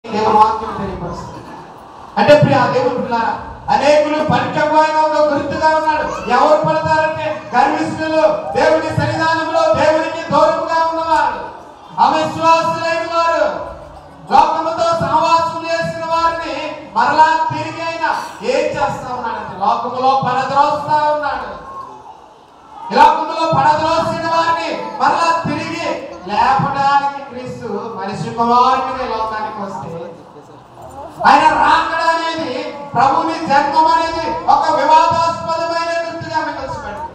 దేవుని వాక్యం తెలియపరుస్తుంది. అంటే ప్రియ దేవుని పిల్లారా, అనేకులు పనికిపోయిన ఒక గుర్తుగా ఉన్నాడు. ఎవరు పడతారంటే గర్విష్ఠులు, దేవుని సన్నిధానంలో దేవునికి దూరంగా ఉన్నవారు, అవిశ్వాసులైన వారు, లోకముతో సహవాసం చేసిన వారిని మరలా తిరిగి అయినా ఏం చేస్తా ఉన్నాడంటే లోకములో పడద్రోస్తా ఉన్నాడు. లోకములో పడద్రోసిన వారిని మరలా తిరిగి లేపడానికి క్రీస్తు మనిషి కుమారుని లోకానికి వస్తే ఆయన రాకడ అనేది, ప్రభుని జన్మం అనేది ఒక వివాదాస్పదమైన గుర్తుగా మిగల్చిపెట్టింది.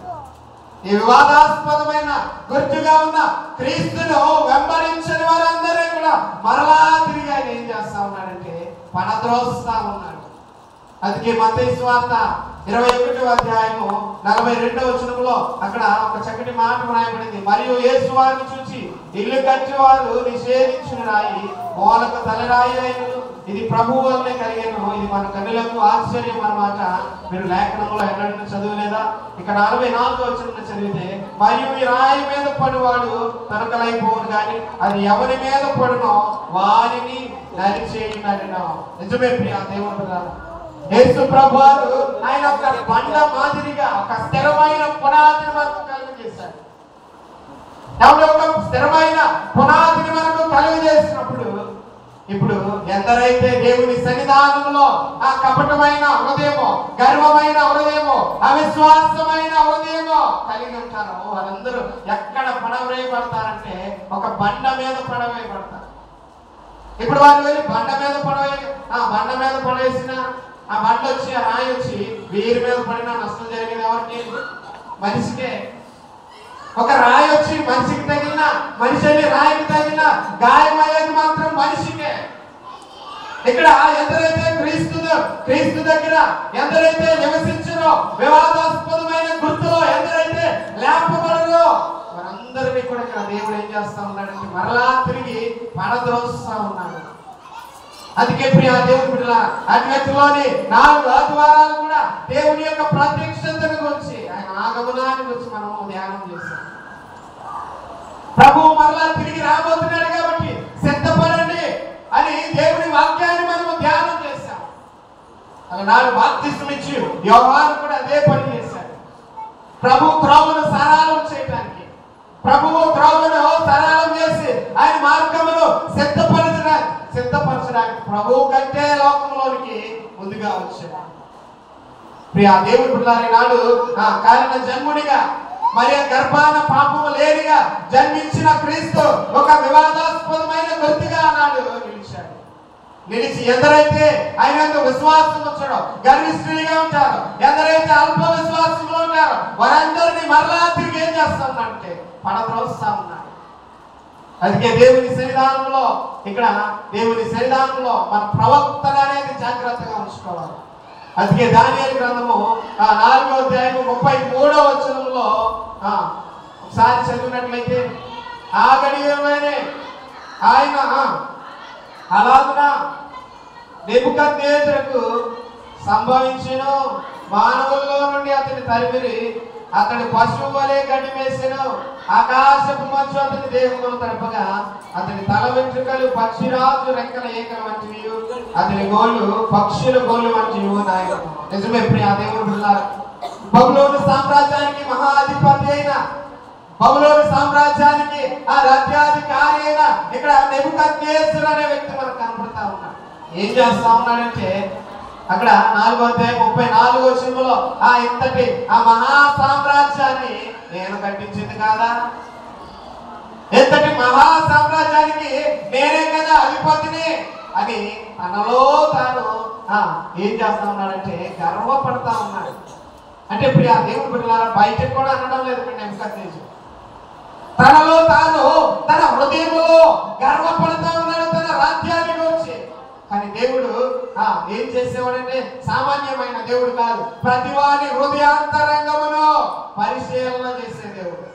ఈ వివాదాస్పదమైన గుర్తుగా ఉన్న క్రీస్తును వెంబడించిన వారందరూ కూడా మరలా తిరిగి ఆయన ఏం చేస్తా ఉన్నాడంటే పడద్రోస్తా ఉన్నాడు. అందుకే మత్తయి సువార్త 21వ అధ్యాయము 42వ వచనంలో అక్కడ ఒక చక్కటి మాట రాయబడింది. మరియు యేసు వారిని చూచి ఇల్లు కట్టేవారు నిషేధించిన రాయి మూలకు తలరాయి అయినను ఇది ప్రభువు వల్లే కలిగేను, ఇది మన కన్నులకు ఆశ్చర్యం అన్నమాట. మీరు లేఖనంలో ఎన్నడూ చదవలేదా? ఇక్కడ 44వ వచనం చదివితే, మరియు ఈ రాయి మీద పడివాడు తనకలైపోను కానీ అది ఎవరి మీద పడునో వారిని నరిచేయునను. నిజమే ప్రియ దేవుడు, యేసు ప్రభువారు ఆయన ఒక బండ మాదిరిగా ఒక స్థిరమైన పునాదిని మనకు కలుగజేశాడు. ఒక స్థిరమైన పునాదిని మనకు కలుగజేసినప్పుడు ఇప్పుడు ఎందరైతే దేవుని సన్నిధానంలో ఆ కపటమైన హృదయమో, గర్వమైన హృదయమో, అవిశ్వాసమైన హృదయమో కలిగి ఉంటారో వారందరూ ఎక్కడ పడవేయబడతారంటే ఒక బండ మీద పడవేయబడతారు. ఇప్పుడు వారు వెళ్ళి బండ మీద పడవేసిన ఆ బండ వచ్చి ఆ రాయి వచ్చి వీరి మీద పడినా నష్టం జరిగింది ఎవరికి? మనిషికే. ఒక రాయి వచ్చి మనిషికి తగిలిన, మనిషి రాయికి తగిలిన గాయం అయ్యేది మాత్రం మనిషికే. ఇక్కడ ఎందరైతే క్రీస్తు దగ్గర ఎందరైతే నివసించరో, వివాదాస్పదమైన గుర్తులో ఎందరైతే లేపబడరో వారందరినీ కూడా ఇక్కడ దేవుడు ఏం చేస్తా ఉన్నాడంటే మరలా తిరిగి పడద్రోస్తా ఉన్నాడు. అందుకే ప్రియ దేవుని బిడ్డలారా, అన్నిటిలోని 4 ఆదివారాలు కూడా దేవుని యొక్క ప్రత్యక్షతను గురించి, ఆయన ఆగమనాన్ని గురించి మనము ధ్యానం చేస్తాం. ప్రభువు మరలా తిరిగి రాబోతున్నాడు కాబట్టి సిద్ధపడండి అని దేవుని వాక్యాన్ని మనము ధ్యానం చేశాం. నాడు బాప్తిస్మం ఇచ్చి యోహాను కూడా అదే పని చేశాడు. ప్రభు త్రోవను సరళం చేయడానికి, ప్రభువు త్రోవను సరళం చేసి ఆయన మార్గమును సిద్ధపరచడానికి ప్రభువు కంటే లోకంలోనికి ముందుగా వచ్చాడు. ప్రియ దేవుని బిడ్డలారా, నాడు కారణ జన్ముడిగా మరి గర్భాన పాపము లేనిగా జన్మించిన క్రీస్తు ఒక వివాదాస్పదమైన గుర్తుగా నాడు నిలిచి ఎందరైతే ఆయన విశ్వాసం వచ్చాడో, గర్విష్ఠుడిగా ఉంటారో, ఎందరైతే అల్ప విశ్వాసంలో ఉంటారో వారందరినీ మరలా తిరిగి ఏం చేస్తామంటే పడద్రోస్తా ఉన్నాడు. అందుకే దేవుని సన్నిధానంలో మన ప్రవక్తన అనేది జాగ్రత్తగా ఉంచుకోవాలి. అందుకే దానియేలు గ్రంథము 4వ అధ్యాయము 33వ వచనంలో ఒకసారి చదివినట్లయితే, ఆ గడియలోనే ఆయన అలాగున నెబుకద్నెజరుకు సంభవించెను, మానవుల్లో నుండి అతని తరిమిరి, అతని పశువు వలె గడ్డి వేసెను, ఆకాశపు మంచు అతని దేహమును తడపగా అతని తల వెంట్రుకలు పక్షిరాజు రెక్కల ఏకల వంటివి, అతని గోళ్ళు పక్షుల గోళ్ళు వంటివి నాయన. నిజమే ప్రియ దేవుని బిడ్డలారా, బబులోను సామ్రాజ్యానికి మహాధిపతి అయిన, బబులోను సామ్రాజ్యానికి ఆ రాజ్యాధికారి అయిన ఇక్కడ నెబుకద్నెజరు అనే వ్యక్తి మనకు కనపడతా ఉన్నాడు. ఏం చేస్తా ఉన్నాడంటే అక్కడ 4వ అధ్యాయం 34వ వచనంలో ఇంతటి ఆ మహా సామ్రాజ్యాన్ని నేను కట్టించింది కాదా, ఎంతటి మహా సామ్రాజ్యానికి నేనే కదా అధిపతిని అని తనలో తాను ఏం చేస్తా ఉన్నాడంటే గర్వపడతా ఉన్నాడు. అంటే ప్రియ దేవుని బిడ్డలారా, బయటకు కూడా అనడం లేదు నెబుకద్నెజరు. తనలో తాను తన హృదయంలో గర్వపడతా ఉన్నాడు తన రాజ్యాన్ని గురించి. కానీ దేవుడు ఏం చేసేవాడంటే సామాన్యమైన దేవుడు కాదు, ప్రతివాని హృదయాంతరంగమును పరిశీలన చేసే దేవుడు.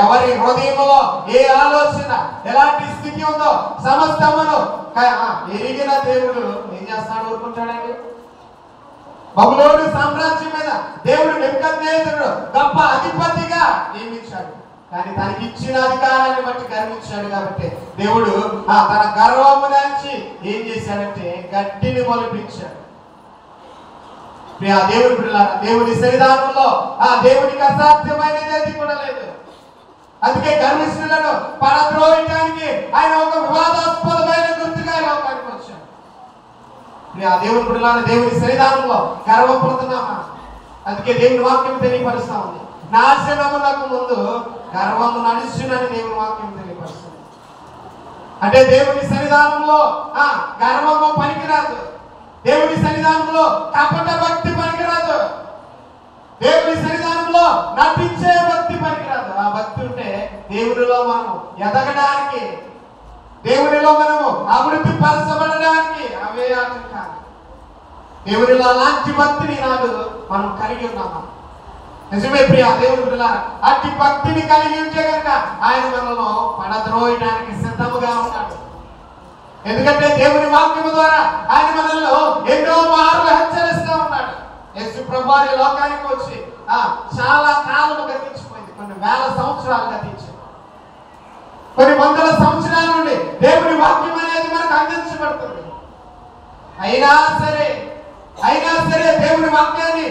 ఎవరి హృదయంలో ఏ ఆలోచన, ఎలాంటి స్థితి ఉందో సమస్తమును ఎరిగిన దేవుడు ఏం చేస్తాడు? ఊరుకుంటాడండి. బబులోను సామ్రాజ్యం మీద దేవుడు నెబుకద్నెజరును గొప్ప అధిపతిగా నియమించాడు. కానీ తనకి ఇచ్చిన అధికారాన్ని బట్టి గర్వించాడు కాబట్టి దేవుడు తన గర్వము నుంచి ఏం చేశాడంటే గట్టిని మొలిపించాడు. దేవుని పిల్లలారా, దేవుని సన్నిధానంలో దేవునికి అసాధ్యమైనది అది కూడా లేదు. అందుకే గర్విష్ఠులను పడద్రోయటానికి ఆయన ఒక వివాదాస్పదమైన గుర్తుగా లోకానికి వచ్చాడు. దేవుని పిల్లలారా, దేవుని సన్నిధానంలో గర్వపడుతున్నామా? అందుకే దేవుని వాక్యం తెలియపరుస్తా ఉంది, నాశనమునకు ముందు గర్వము నడుచునని దేవుని వాక్యం తెలియపరుస్తుంది. అంటే దేవుని సన్నిధానంలో గర్వము పనికిరాదు. దేవుని సన్నిధానంలో కపట భక్తి పనికిరాదు. దేవుని సన్నిధానంలో నటించే భక్తి పనికిరాదు. ఆ భక్తి ఉంటే దేవునిలో మనం ఎదగడానికి, దేవునిలో మనము అభివృద్ధి పరచబడడానికి అవే ఆటంకాలు. దేవునిలో అలాంటి భక్తిని నాడు మనం కలిగి ఉన్నామా? నిజమే ప్రియా దేవుని పిల్లలారా, అట్టి భక్తిని కలిగి ఉంటే కనుక ఆయన మనలో పడద్రోయడానికి సిద్ధముగా ఉన్నాడు. ఎందుకంటే దేవుని వాక్యము ద్వారా ఆయన మనలో ఎన్నో మార్లు హెచ్చరిస్తూ ఉన్నాడు. యేసు ప్రభువు లోకానికి వచ్చి చాలా కాలం గతించిపోయింది, కొన్ని వేల సంవత్సరాలు గతించింది. కొన్ని వందల సంవత్సరాల నుండి దేవుని వాక్యం అనేది మనకు అందించబడుతుంది. అయినా సరే దేవుని వాక్యాన్ని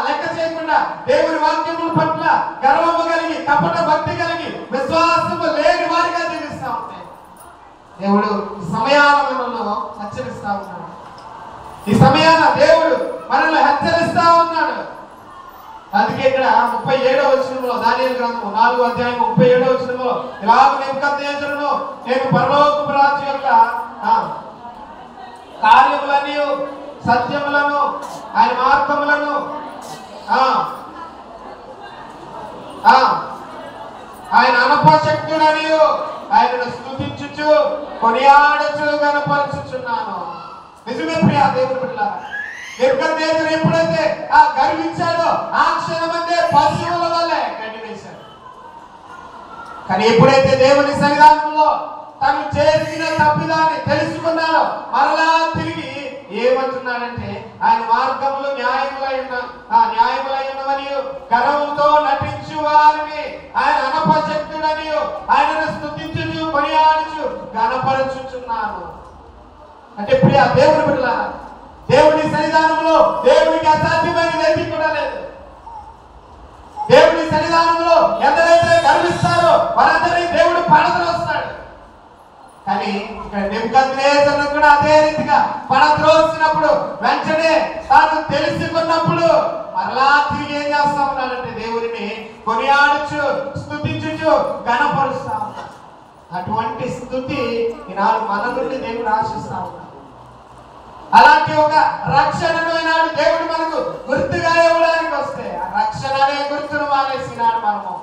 లెక్క చేయకుండా దేవుని వాక్యముల పట్ల గర్వము కలిగి కపట భక్తి కలిగి విశ్వాసము లేని వారిగా జీవిస్తూ ఉంటాయి. దేవుడు ఈ సమయాన మనల్ని హెచ్చరిస్తా ఉన్నాడు. ఈ సమయాన దేవుడు మనల్ని హెచ్చరిస్తా ఉన్నాడు. అందుకే ఇక్కడ 37వ వచనంలో, దానియేలు గ్రంథం 4వ అధ్యాయం 37వ వచనంలో, ఇలాగ నెబుకద్నెజరును నేను పరలోకపు రాజు యొక్క కార్యములని, సత్యములను, ఆయన మార్గములను ఆయన అనపశక్తుడని ఆయనను స్తుతించుచు కొనియాడుచు గణపరచుచున్నాను. నిజమే ప్రియా దేవుని బిడ్డలారా, నెబుకద్నెజరు ఎప్పుడైతే గర్వించాడో ఆ క్షణమందే పశువుల వల్లే గడ్డి వేశాడు. కానీ ఎప్పుడైతే దేవుని సన్నిధానంలో తను చేసిన తప్పిదాన్ని తెలుసుకున్నాడో మరలా తిరిగి ఏమంటున్నాడంటే ఆయన మార్గములు న్యాయములైనవని గర్వంతో నటించు వారిని ఆయన అనపశక్తుడని ఆయనను స్తుతించుచు కొనియాడుచు గణపరచుచున్నాను. అంటే ప్రియా దేవుని బిడ్డలారా, దేవుని సన్నిధానంలో దేవునికి అసాధ్యమైనది ఏది కూడా లేదు. దేవుని సన్నిధానంలో ఎందరైతే గర్విస్తారో వారందరినీ దేవుడు పడద్రోస్తాడు. కానీ ఇక్కడ నెబుకద్నెజరును కూడా అదే రీతిగా పడద్రోసినప్పుడు వెంటనే తాను తెలుసుకున్నప్పుడు మరలా తిరిగి ఏం చేస్తా ఉన్నాడంటే దేవుడిని కొనియాడుచు స్తుతించుచు గణపరుస్తా ఉన్నాడు. అటువంటి స్థుతి ఈనాడు మన నుండి దేవుడు ఆశిస్తా ఉన్నాడు. అలాంటి ఒక రక్షణను ఈనాడు దేవుడు మనకు గుర్తుగా ఇవ్వడానికి వస్తే ఆ రక్షణ అనే గుర్తును మానేసి నాడు మనము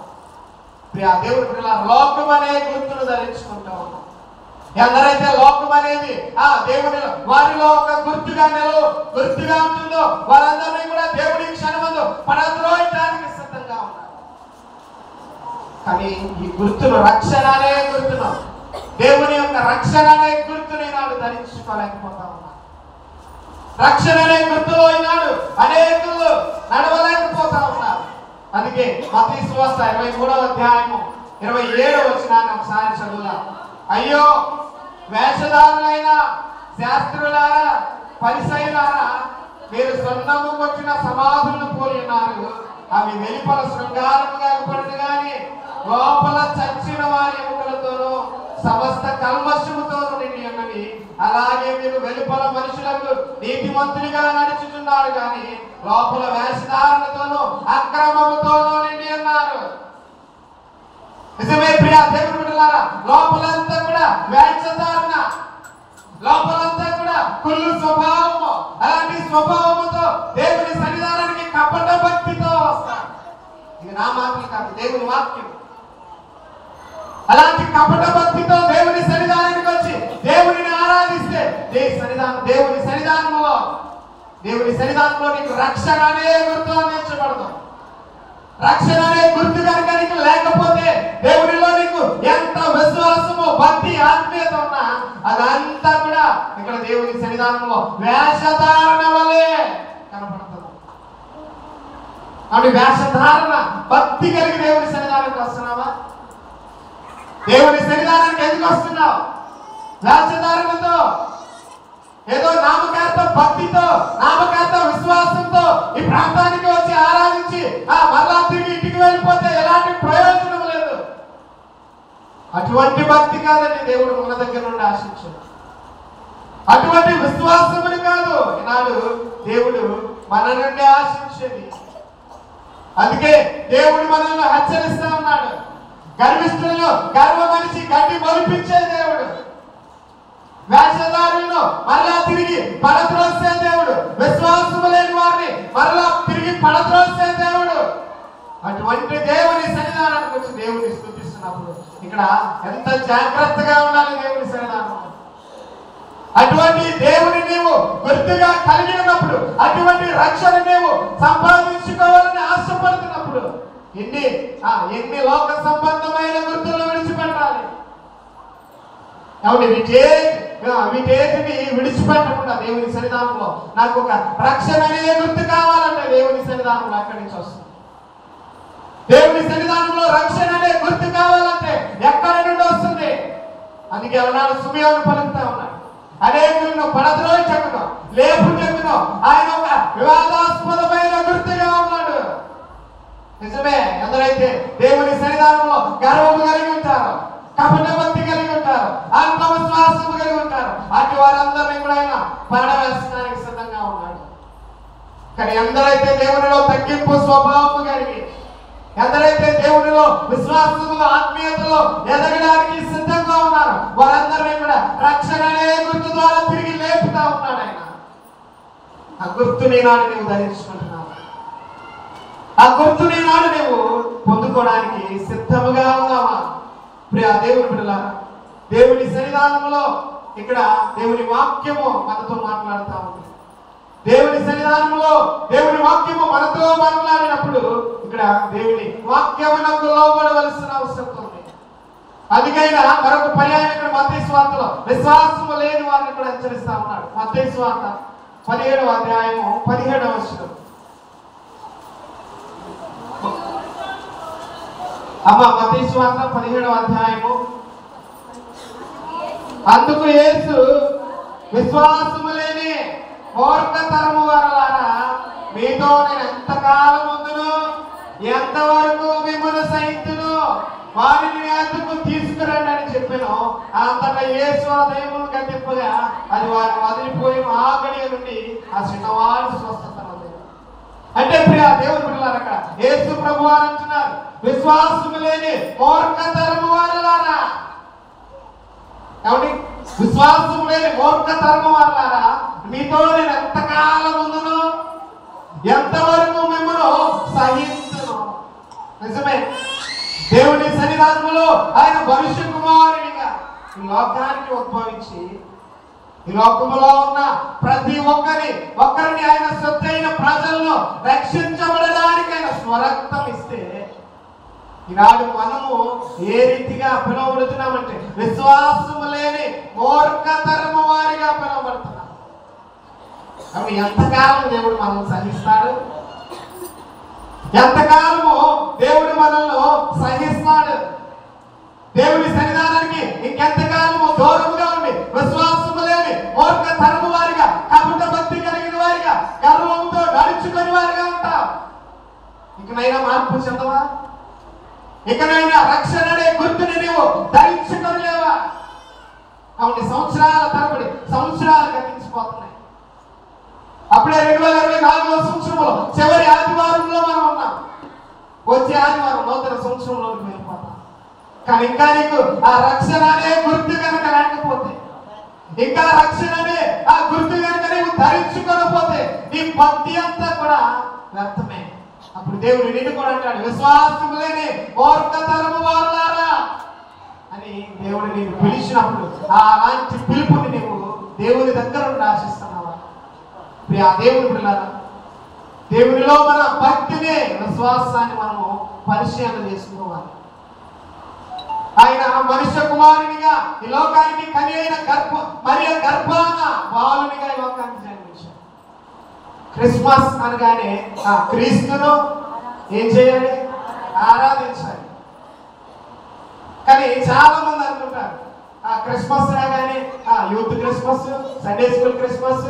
ప్రియా దేవుడి పిల్లల లోకం అనే గుర్తును ధరించుకుంటా ఉన్నాం. ఎందరైతే లోకం అనేది దేవుని వారిలో ఒక గుర్తుగా ఉంటుందో వారందరినీ కూడా దేవుడి క్షణమందు పడద్రోయటానికి సిద్ధంగా ఉన్నారు. కానీ ఈ గుర్తును, రక్షణ అనే గుర్తును, దేవుని యొక్క రక్షణ అనే గుర్తుని ఈనాడు ధరించుకోలేకపోతా ఉన్నారు. రక్షణ అనే గుర్తులో ఈనాడు అనేకులు నడవలేకపోతా ఉన్నారు. అందుకే మత్తయి సువార్త 23వ అధ్యాయము 27వ వచనాన్ని ఒకసారి చదువుదాం. అయ్యో వేషధారులైన శాస్త్రులారా, పరిసయ్యులారా, మీరు సున్నము కొట్టిన సమాధులను పోలి ఉన్నారు. అవి వెలుపల శృంగారముగా ఏర్పడదు గాని లోపల చచ్చిన వారి ఎముకలతోనూ సమస్త కల్మషముతోనూ నిండి ఉన్నవి. అలాగే మీరు వెలుపల మనుషులకు నీతిమంతులుగా నడుచుచున్నారు కానీ లోపల వేషధారణతోనూ అక్రమముతోనూ నిండి ఉన్నారు. నిజమే ప్రియా దేవుని బిడ్డలారా, లోపలంతా కూడా వేషధారణ, లోపలంతా కూడా కుళ్ళు స్వభావము, అలాంటి స్వభావముతో దేవుని సన్నిధానానికి కపట భక్తితో వస్తారు. ఇది నా మాటలు కాదు, దేవుని వాక్యం. అలాంటి కపట భక్తితో దేవుని సన్నిధానానికి వచ్చి దేవుని ఆరాధిస్తే దేవుని సన్నిధానంలో నీకు రక్షణ అనే గుర్తు అందించబడదు. రక్షణ అనే గుర్తు కనుక నీకు లేకపోతే దేవునిలో నీకు ఎంత విశ్వాసము, భక్తి, ఆత్మీయత ఉన్నా అదంతా కూడా ఇక్కడ దేవుని సన్నిధానంలో వేషధారణ వలె కనపడుతుంది. అటు వేషధారణ, భక్తి కలిగి దేవుని సన్నిధానానికి వస్తున్నావా? దేవుని సన్నిధానానికి ఎందుకు వస్తున్నావు? వేషధారణతో, ఏదో నామకార్థ భక్తితో, నామకార్థ విశ్వాసంతో ఈ ప్రాంతానికి వచ్చి ఆరాధించి మరలా తిరిగి ఇంటికి వెళ్ళిపోతే ఎలాంటి ప్రయోజనం లేదు. అటువంటి భక్తి కాదండి దేవుడు మన దగ్గర నుండి ఆశించాడు. అటువంటి విశ్వాసముని కాదు ఈనాడు దేవుడు మన నుండి ఆశించేది. అందుకే దేవుడు మనల్ని హెచ్చరిస్తా ఉన్నాడు. గర్విష్ఠులను గర్వమనిషి గడ్డి మొలిపించే దేవుడు, వేషధారులను మరలా తిరిగి పడద్రోసే దేవుడు, విశ్వాసము లేని వారిని మరలా తిరిగి పడద్రోసే దేవుడు. అటువంటి దేవుని సన్నిధానానికి వచ్చి దేవుని స్తుతిస్తున్నప్పుడు ఇక్కడ ఎంత జాగ్రత్తగా ఉండాలి దేవుని సన్నిధానం. అటువంటి దేవుని నీవు గుర్తుగా కలిగి ఉన్నప్పుడు, అటువంటి రక్షణ నీవు సంపాదించుకోవాలని ఆశపడుతున్నప్పుడు ఎన్ని లోక సంబంధమైన గుర్తులు విడిచిపెట్టాలి. వీటేటిని విడిచిపెట్టకుండా దేవుని సన్నిధానంలో నాకు ఒక రక్షణ అనే గుర్తు కావాలంటే దేవుని సన్నిధానంలో అక్కడి నుంచి వస్తుంది. దేవుని సన్నిధానంలో రక్షణ అనే గుర్తు కావాలంటే ఎక్కడి నుండి వస్తుంది? అందుకే ఎవరు సుమయోను పలుకుతా ఉన్నాడు, అనేకులను పడద్రోయి చెక్కును లేపు చెక్కును ఆయన ఒక వివాదాస్పదమైన గుర్తుగా ఉన్నాడు. నిజమే, ఎందరైతే దేవుని సన్నిధానంలో గర్వము కలిగి ఉంటారో, కపట భక్తి కలిగి ఉంటారు, ఆత్మవిశ్వాసము కలిగి ఉంటారు, అటు వారందరినీ కూడా ఆయన పడవేస్తానికి సిద్ధంగా ఉన్నాడు. కానీ ఎందరైతే దేవునిలో తగ్గింపు స్వభావము కలిగి, ఎందరైతే దేవునిలో విశ్వాసములో ఆత్మీయతలో ఎదగడానికి సిద్ధంగా ఉన్నారు, వారందరినీ కూడా రక్షణ అనే గుర్తు ద్వారా తిరిగి లేపుతా ఉన్నాడు ఆయన. ఆ గుర్తుని నాడు నువ్వు ధరించుకుంటున్నావు, ఆ గుర్తుని నాడు నువ్వు పొందుకోవడానికి సిద్ధముగా ఉన్నావా? ప్రియ దేవుని బిడ్డలారా, దేవుని సన్నిధానంలో ఇక్కడ దేవుని వాక్యము మనతో మాట్లాడుతూ ఉంది. దేవుని సన్నిధానంలో దేవుని వాక్యము మనతో మాట్లాడినప్పుడు ఇక్కడ దేవుని వాక్యమునకు లోబడవలసిన అవసరం ఉంది. అందుకైనా మరొక పర్యాయం ఇక్కడ మత్తయి సువార్తలో విశ్వాసము లేని వారిని కూడా హెచ్చరిస్తా ఉన్నాడు. మత్తయి సువార్త 17వ అధ్యాయము 17వ వచనం. మత్తయి సువార్త 17వ అధ్యాయము. అందుకు యేసు, విశ్వాసము లేని మూర్ఖతరము వారలారా, మీతో నేను ఎంతకాలం ఉందును, ఎంతవరకు మిమ్మల్ని సహించును, వారిని ఎందుకు తీసుకురండి అని చెప్పాను. అంతటా యేసు ఆ దయ్యమును గద్దింపగా అది వారిని వదిలిపోయిన ఆగడి నుండి ఆ చిన్నవారి స్వస్థత. అంటే ప్రియ దేవుని బిడ్డలారా, అక్కడ యేసు ప్రభువారు అంటున్నారు, విశ్వాసము లేని మూర్ఖతరము వారలారా. ఏమండి? విశ్వాసము లేని మూర్ఖతరము వారలారా, మీతో నేను ఎంతకాలం ఉందును, ఎంతవరకు మిమ్మల్ని సహించును. నిజమే, దేవుని సన్నిధానంలో ఆయన మనుష్య కుమారునిగా ఈ లోకానికి ఉద్భవించి ఈ లోకములో ఉన్న ప్రతి ఒక్కరిని ఆయన సొత్తైన ప్రజలను రక్షించబడడానికి ఆయన స్వరక్తం ఇస్తే, ఈనాడు మనము ఏ రీతిగా పిలువబడుతున్నామంటే విశ్వాసము లేని మూర్ఖతరము వారిగా పిలువబడుతున్నాం. అవి ఎంతకాలం దేవుడు మనల్ని సహిస్తాడు? ఎంతకాలము దేవుడు మనల్ని సహిస్తాడు? దేవుని సన్నిధానానికి ఇంకెంతకాలము దూరముగా ఉండి విశ్వాసము లేని మూర్ఖతరము వారిగా, కపట భక్తి కలిగిన వారిగా, గర్వంతో నడుచుకుని వారిగా ఉంటాం. ఇకనైనా మార్పు చెందవా? ఇకనైనా రక్షణ అనే గుర్తుని నీవు ధరించుకోలేవా? అవును, సంవత్సరాల తరబడి సంవత్సరాలు గతించిపోతున్నాయి. అప్పుడే 2024వ సంవత్సరంలో చివరి ఆదివారంలో మనం ఉన్నాం. వచ్చే ఆదివారం నూతన సంవత్సరంలోకి వెళ్ళిపోతాం. కానీ ఇంకా నీకు ఆ రక్షణ అనే గుర్తు కనుక లేకపోతే, ఇంకా రక్షణ అనే ఆ గుర్తు కనుక నీవు ధరించుకోకపోతే నీ భక్తి అంతా కూడా వ్యర్థమే. అప్పుడు దేవుడు నిన్ను కూడా అంటాడు, విశ్వాసం లేని మూర్ఖతరము వారలారా అని దేవుడు నీకు పిలిచినప్పుడు అలాంటి పిలుపుని నీవు దేవుని దగ్గర నుండి ఆశిస్తున్నావా? ఆ దేవుని బిడ్డలారా, దేవునిలో మన భక్తిని, విశ్వాసాన్ని మనము పరిశీలన చేసుకోవాలి. ఆయన మనుష్య కుమారునిగా ఈ లోకానికి కని అయిన గర్భాన బాలునిగా ఈ లోకానికి జన్మించాడు. క్రిస్మస్ అనగానే ఆ క్రీస్తును ఏం చేయాలి? ఆరాధించాలి. కానీ చాలా మంది అనుకుంటారు క్రిస్మస్ రాగానే youth Christmas, Sunday school Christmas,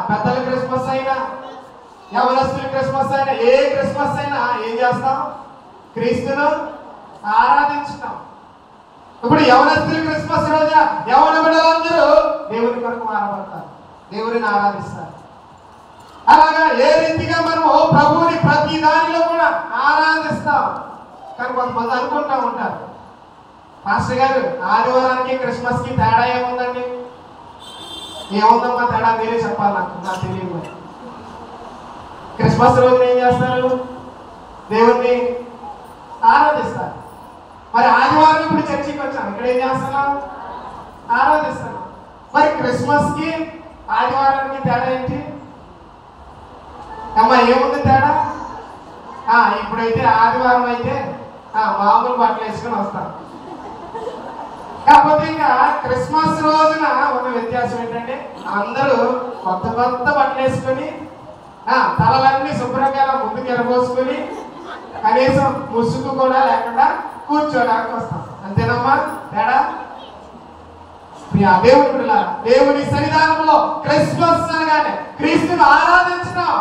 పెద్దల క్రిస్మస్ అయినా, యవనస్తుల క్రిస్మస్ అయినా, ఏ క్రిస్మస్ అయినా ఏం చేస్తాం? క్రీస్తును ఆరాధించుతాం. ఇప్పుడు యవనస్తుల క్రిస్మస్ రోజున యవన బిడ్డలందరూ దేవుని కొరకు మారబడతారు, దేవుని ఆరాధిస్తారు. అలాగా ఏ రీతిగా మనము ప్రభువుని ప్రతి దానిలో కూడా ఆరాధిస్తాం. కానీ కొంతమంది అనుకుంటా ఉంటారు, పాస్టర్ గారు ఆదివారానికి క్రిస్మస్కి తేడా ఏముందండి? ఏముందమ్మా తేడా? మీరే చెప్పాలి, నాకు తెలియదు. క్రిస్మస్ రోజున ఏం చేస్తారు? దేవుణ్ణి ఆరాధిస్తారు. మరి ఆదివారం ఇప్పుడు చర్చికి వచ్చాం, ఇక్కడ ఏం చేస్తున్నాం? ఆరాధిస్తున్నాం. మరి క్రిస్మస్కి ఆదివారానికి తేడా ఏంటి అమ్మా? ఏముంది తేడా? ఇప్పుడైతే ఆదివారం అయితే మామూలు బట్టలు వేసుకొని వస్తాం. కాకపోతే ఇంకా క్రిస్మస్ రోజున ఉన్న వ్యత్యాసం ఏంటంటే అందరూ కొత్త కొత్త బట్టలు వేసుకొని తలలన్నీ శుభ్రంగా ముందుకు ఎరబోసుకొని కనీసం ముసుగు కూడా లేకుండా కూర్చోడానికి వస్తాం. అంతేనమ్మా తేడా? దేవుని పిల్లలారా, దేవుని సన్నిధానంలో క్రిస్మస్ అనగానే క్రీస్తుని ఆరాధించడం.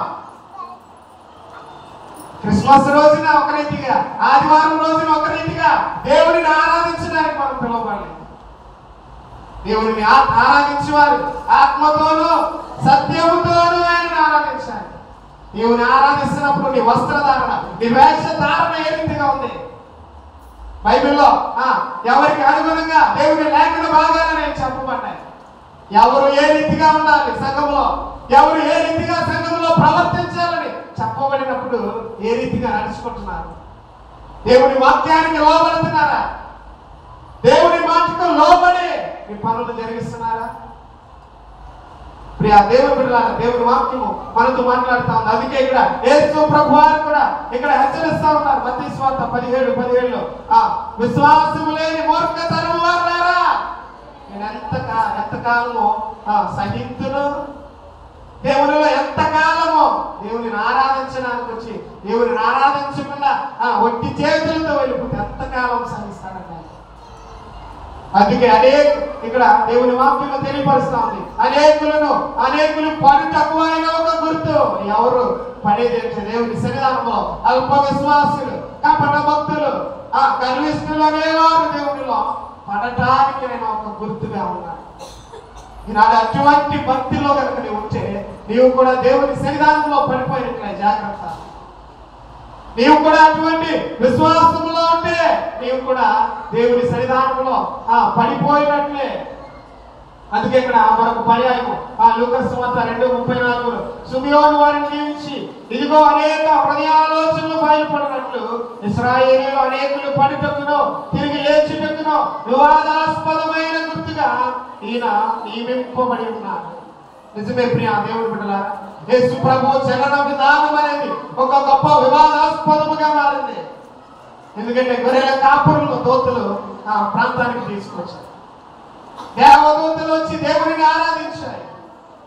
క్రిస్మస్ రోజున ఒక రీతిగా, ఆదివారం రోజున ఒక రీతిగా దేవుడిని ఆరాధించడానికి మనం పిలువబడలేదు. దేవుడిని ఆరాధించేవారు ఆత్మతోనూ సత్యముతోనూ ఆయనను ఆరాధించాలి. దేవుని ఆరాధిస్తున్నప్పుడు నీ వస్త్రధారణ, నీ వేషధారణ ఏ రీతిగా ఉంది? బైబిల్లో ఎవరికి అనుగుణంగా దేవుని లేఖన భాగాలని చెప్పబడ్డాయి. ఎవరు ఏ రీతిగా ఉండాలి సంఘంలో, ఎవరు ఏ రీతిగా సంఘంలో ప్రవర్తించాలని చెప్పబడినప్పుడు ఏ రీతిగా నడుచుకుంటున్నారు? దేవుని వాక్యానికి లోబడుతున్నారా? దేవుని మాటకు లోబడి మీ పనులు జరిగిస్తున్నారా? ప్రియా దేవుని బిడ్డలారా, దేవుని వాక్యము మనతో మాట్లాడుతా ఉంది. అందుకే ఇక్కడ యేసు ప్రభువారు కూడా ఇక్కడ హెచ్చరిస్తా ఉన్నారు. మత్తయి సువార్త 17:17లో విశ్వాసము లేని మూర్ఖతరము వారులారా, నేను ఎంతకాలము సహింతును, దేవునిలో ఎంతకాలము దేవుని ఆరాధించడానికి వచ్చి దేవుని ఆరాధించకుండా ఒట్టి చేతులతో వెళ్ళిపోతే ఎంతకాలం సహిస్తాడండి. అందుకే ఇక్కడ దేవుని వాక్యంలో తెలియపరుస్తా ఉంది, అనేకులు పని తక్కువైన ఒక గుర్తు. ఎవరు పడేది అంటే దేవుని సన్నిధానంలో అల్ప విశ్వాసులు, కపట భక్తులు, గర్విష్ఠులు అనేవారు దేవునిలో పడటానికి నేను ఒక గుర్తుగా ఉన్నాను. ఈనాడు అటువంటి భక్తిలో కనుక నీవు ఉంటే నీవు కూడా దేవుని సన్నిధానంలో పడిపోయినట్లే జాగ్రత్త. నీవు కూడా అటువంటి విశ్వాసంలో ఉంటే నీవు కూడా దేవుని సన్నిధానంలో పడిపోయినట్లే. అందుకే ఇక్కడ మరొక పర్యాయము లూకాసు సువార్త 2:34 సిమియోను వారిని నియమించి, ఇదిగో అనేక హృదయాలోచనలు బయలుపడినట్లు ఇశ్రాయేలీయులు అనేకులు పడుటకును తిరిగి లేచుటకును వివాదాస్పదమైన గుర్తుగా ఈయన నియమింపబడి ఉన్నారు. నిజమే ప్రియా దేవుని బిడ్డలారా, యేసు ప్రభు చలన విధానం అనేది ఒక గొప్ప వివాదాస్పదముగా మారింది. ఎందుకంటే గొర్రెల కాపురులు దూతలు ప్రాంతానికి తీసుకొచ్చారు. దేవదూతలు వచ్చి దేవుడిని ఆరాధించారు.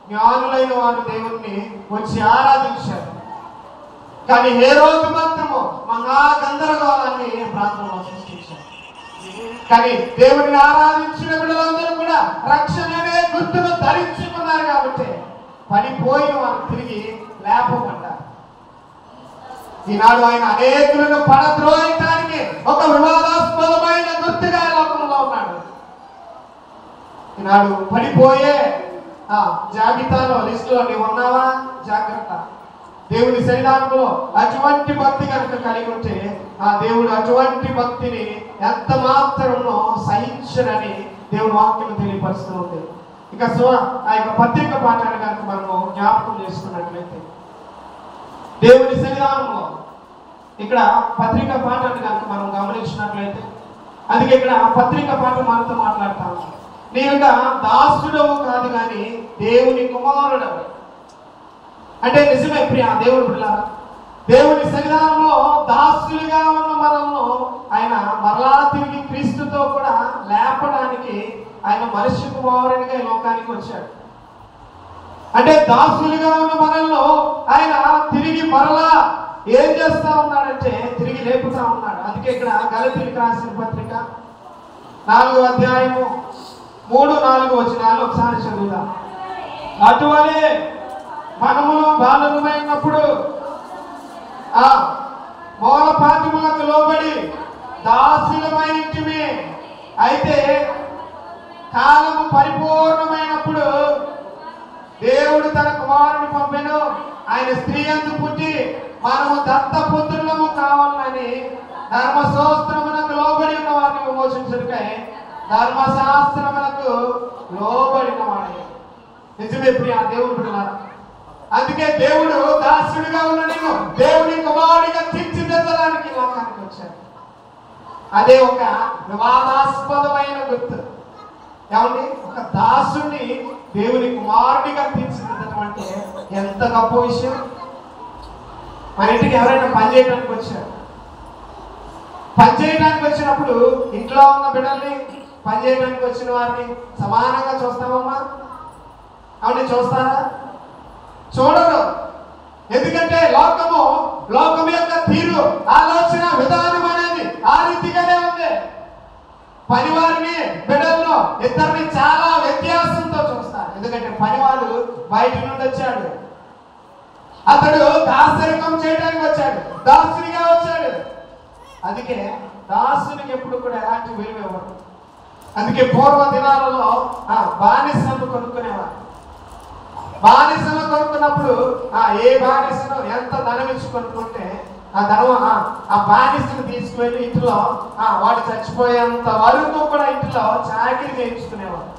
జ్ఞానులైన వారు దేవుణ్ణి వచ్చి ఆరాధించారు. కానీ హేరోదు మాత్రము మహా గందరగోళాన్ని ప్రాంతంలో సృష్టించారు. కానీ దేవుడిని ఆరాధించిన బిడ్డలందరూ కూడా రక్షణ అనే గుర్తును ధరించుకున్నారు. కాబట్టి పడిపోయిన వారు తిరిగి లేపబడ్డారు. ఈనాడు ఆయన అనేకులను పడద్రోయటానికి ఒక వివాదాస్పదమైన గుర్తుగా లోకంలో ఉన్నాడు. ఈనాడు పడిపోయే జాబితాలో లిస్టులో నీవు ఉన్నావా? జాగ్రత్త. దేవుని సన్నిధానంలో అటువంటి భక్తి కనుక కలిగి ఉంటే దేవుడు అటువంటి భక్తిని ఎంత మాత్రమో సహించరని దేవుని వాక్యం తెలియపరుస్తూ ఉంది. ఇక ఆ యొక్క పత్రిక పాఠాన్ని కనుక మనము జ్ఞాపకం చేసుకున్నట్లయితే దేవుని సన్నిధానంలో ఇక్కడ పత్రిక పాఠాన్ని కనుక మనం గమనించినట్లయితే, అందుకే ఇక్కడ పత్రిక పాఠం మనతో మాట్లాడతాము. నీవుగా దాసుడవు కాదు కానీ దేవుని కుమారుడవు. అంటే నిజమే ప్రియా దేవుని బిడ్డలారా, దేవుని సన్నిధానంలో దాసులుగా ఉన్న మనల్ని ఆయన మరలా తిరిగి క్రీస్తుతో కూడా లేపడానికి ఆయన మనిషి కుమారునిగా ఈ లోకానికి వచ్చాడు. అంటే దాసులుగా ఉన్న మనల్ని ఆయన తిరిగి మరలా ఏం చేస్తా ఉన్నాడంటే తిరిగి లేపుతా ఉన్నాడు. అందుకే ఇక్కడ గలతీయులకు రాసిన పత్రిక 4వ అధ్యాయము 3-4 వచనాలు ఒకసారి చదువుదాం. అటువలే మనములు బాలురమైనప్పుడు మూలపాఠములకు లోబడి దాసులమైంటిమి. అయితే కాలము పరిపూర్ణమైనప్పుడు దేవుడు తన కుమారుని పంపెను. ఆయన స్త్రీ యందు పుట్టి మనము దత్తపుత్రులము కావాలని ధర్మశాస్త్రమునకు లోబడి ఉన్న వారిని విమోచించుటకై ధర్మశాస్త్రమునకు లోబడిన వాడే. నిజమే ప్రియా దేవుడు బిడ్డలారా. అందుకే దేవుడు దాసుడిగా ఉన్న నేను దేవుని కుమారుడిగా తీర్చిదిద్దడానికి లోకానికి వచ్చాడు. అదే ఒక వివాదాస్పదమైన గుర్తు. ఏమండి, ఒక దాసుని దేవుని కుమారుడిగా తీర్చిదిద్దడం అంటే ఎంత గొప్ప విషయం. మన ఇంటికి ఎవరైనా పని చేయడానికి వచ్చారు. పని చేయడానికి వచ్చినప్పుడు ఇంట్లో ఉన్న బిడ్డల్ని పని చేయడానికి వచ్చిన వారిని సమానంగా చూస్తామమ్మా? అవును, చూస్తారా? చూడరు. ఎందుకంటే లోకము యొక్క తీరు, ఆలోచన విధానం అనేది ఆ రీతిగానే ఉంది. పనివారిని బిడ్డలను ఇద్దరిని చాలా వ్యత్యాసంతో చూస్తారు. ఎందుకంటే పనివాడు బయట నుండి వచ్చాడు, అతడు దాసరికం చేయడానికి వచ్చాడు, దాసునిగా వచ్చాడు. అందుకే దాసునికి ఎప్పుడు కూడా ఎలాంటి విలువ ఇవ్వరు. అందుకే పూర్వ దినాలలో బానిసలు కొనుక్కునేవారు. బానిసలు కొనుక్కున్నప్పుడు ఏ బానిసను ఎంత ధనం ఇచ్చి కొనుక్కుంటే ఆ ధనం ఆ బానిసను తీసుకువెళ్ళి ఇంట్లో వాడు చచ్చిపోయేంత వరకు కూడా ఇంట్లో చాకిరి చేయించుకునేవారు.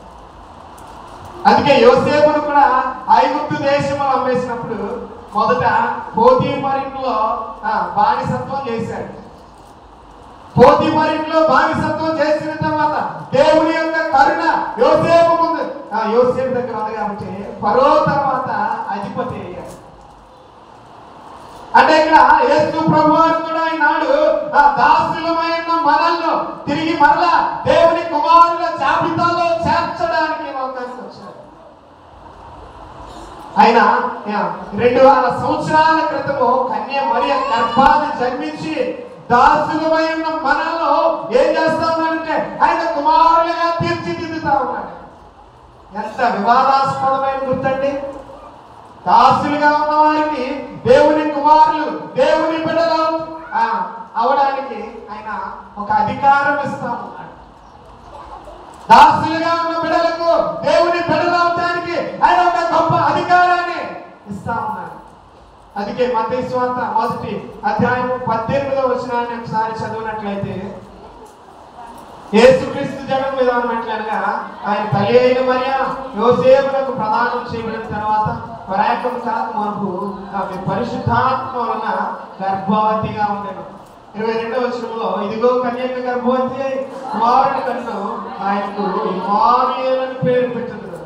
అందుకే యోసేపును కూడా ఐగుప్తు దేశంలో అమ్మేసినప్పుడు మొదట పోతీఫరు ఇంట్లో బానిసత్వం చేశాడు. పోతీఫరు బానిసత్వం చేసిన తర్వాత దేవుని యొక్క కరుణ యోసేపు ముందు యోసేపు దగ్గర ఉంది కాబట్టి ఫరో తర్వాత అధిపతి అయ్యాడు. అంటే ఇక్కడ యేసు ప్రభువారు కూడా ఈనాడు దాసులమైన మనల్ని తిరిగి మరలా దేవుని కుమారుల జాబితాలో చేర్చడానికి లోకానికి వచ్చాడు. ఆయన 2000 సంవత్సరాల క్రితము కన్య మరియ గర్భాన్ని జన్మించి దాసులమైన మనల్లో ఏం చేస్తా ఉన్నాడంటే ఆయన కుమారులుగా తీర్చిదిద్దుతా ఉన్నాడు. ఎంత వివాదాస్పదమైన గుర్తండి. దాసులుగా ఉన్న వారిని దేవుని కుమారులు, దేవుని బిడ్డలు అవడానికి ఆయన ఒక అధికారం ఇస్తా ఉన్నాడు. దాసులుగా ఉన్న బిడ్డలకు దేవుని బిడ్డలు అవడానికి ఆయన ఒక గొప్ప అధికారాన్ని ఇస్తా ఉన్నాడు. అందుకే మత్తయి సువార్త 1వ అధ్యాయం 18వ వచనాన్ని ఒకసారి చదివినట్లయితే యేసుక్రీస్తు జగన్ మీద ఉన్నట్లుగా ఆయన తల్లి అయిన మరియ యోసేపునకు ప్రదానం చేయబడిన తర్వాత పరాయకం కాదు మనకు ఆమె పరిశుద్ధాత్మ వలన గర్భవతిగా ఉండేది. 22వ వచనంలో ఇదిగో కన్యక గర్భవతి కుమారుని కన్ను ఆయనకు ఇమ్మానుయేలు అని పేరు పెట్టింది.